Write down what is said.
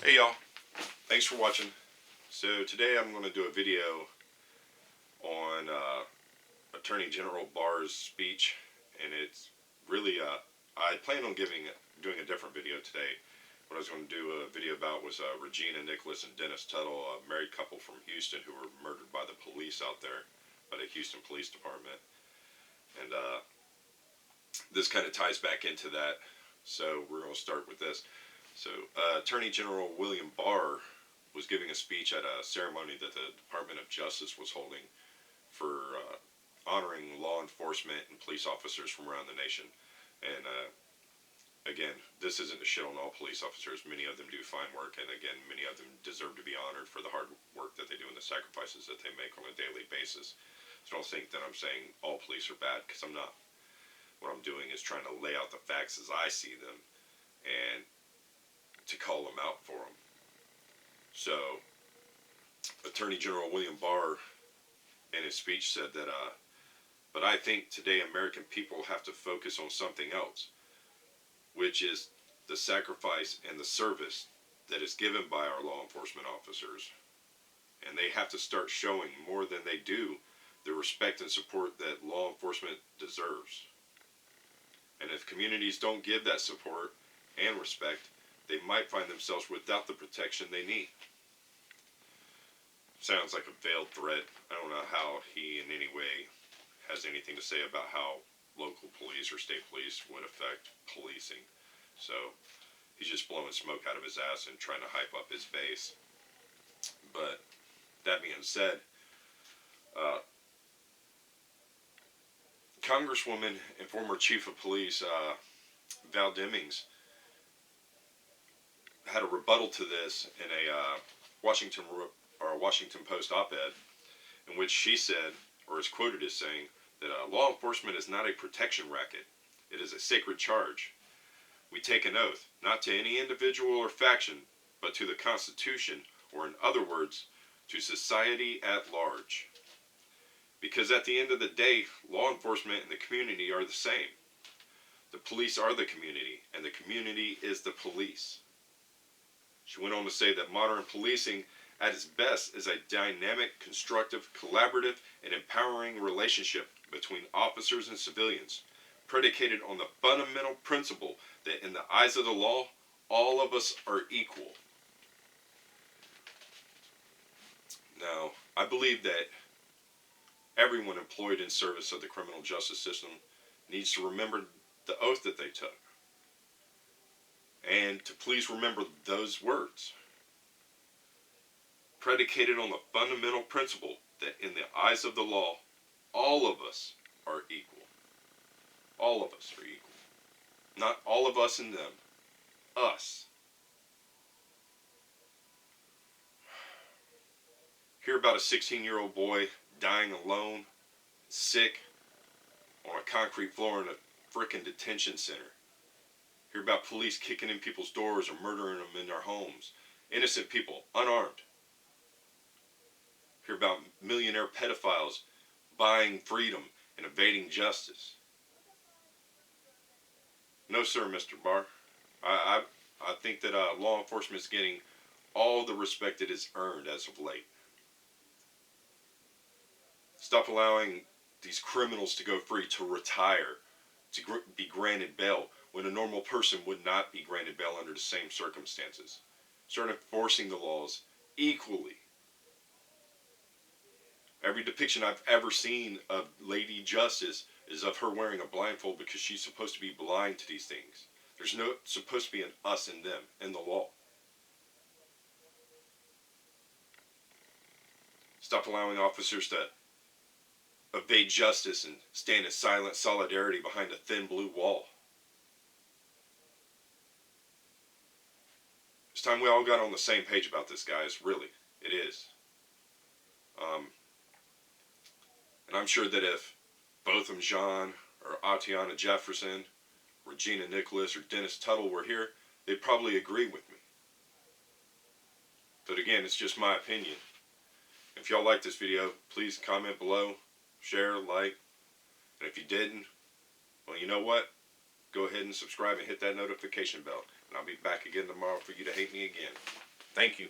Hey y'all, thanks for watching. So today I'm going to do a video on Attorney General Barr's speech, and it's really, I plan on doing a different video today. What I was going to do a video about was Regina Nicholas and Dennis Tuttle, a married couple from Houston who were murdered by the police out there, by the Houston Police Department. And this kind of ties back into that, so we're going to start with this. So Attorney General William Barr was giving a speech at a ceremony that the Department of Justice was holding for honoring law enforcement and police officers from around the nation. And again, this isn't to shit on all police officers. Many of them do fine work, and again, many of them deserve to be honored for the hard work that they do and the sacrifices that they make on a daily basis. So don't think that I'm saying all police are bad, because I'm not. What I'm doing is trying to lay out the facts as I see them and to call them out for them. So, Attorney General William Barr in his speech said that, but I think today American people have to focus on something else, which is the sacrifice and the service that is given by our law enforcement officers. And they have to start showing more than they do the respect and support that law enforcement deserves. And if communities don't give that support and respect, they might find themselves without the protection they need. Sounds like a veiled threat. I don't know how he in any way has anything to say about how local police or state police would affect policing. So he's just blowing smoke out of his ass and trying to hype up his base. But that being said, Congresswoman and former Chief of Police Val Demings had a rebuttal to this in a Washington Post op-ed, in which she said, or is quoted as saying, that law enforcement is not a protection racket. It is a sacred charge. We take an oath, not to any individual or faction, but to the Constitution, or in other words, to society at large. Because at the end of the day, law enforcement and the community are the same. The police are the community, and the community is the police. She went on to say that modern policing at its best is a dynamic, constructive, collaborative, and empowering relationship between officers and civilians, predicated on the fundamental principle that in the eyes of the law, all of us are equal. Now, I believe that everyone employed in service of the criminal justice system needs to remember the oath that they took. And to please remember those words. Predicated on the fundamental principle that in the eyes of the law, all of us are equal. All of us are equal. Not all of us and them. Us. Hear about a 16-year-old boy dying alone, sick, on a concrete floor in a frickin' detention center. Hear about police kicking in people's doors or murdering them in their homes. Innocent people, unarmed. Hear about millionaire pedophiles buying freedom and evading justice. No, sir, Mr. Barr. I think that law enforcement is getting all the respect it has earned as of late. Stop allowing these criminals to go free, to retire, to be granted bail, when a normal person would not be granted bail under the same circumstances. Start enforcing the laws equally. Every depiction I've ever seen of Lady Justice is of her wearing a blindfold because she's supposed to be blind to these things. There's no supposed to be an us and them in the law. Stop allowing officers to evade justice and stand in silent solidarity behind a thin blue wall. It's time we all got on the same page about this, guys. Really, it is. And I'm sure that if Botham Jean or Atiana Jefferson, Regina Nicholas, or Dennis Tuttle were here, they'd probably agree with me. But again, it's just my opinion. If y'all like this video, please comment below, share, like, and if you didn't, well, you know what? Go ahead and subscribe and hit that notification bell, and I'll be back again tomorrow for you to hate me again. Thank you.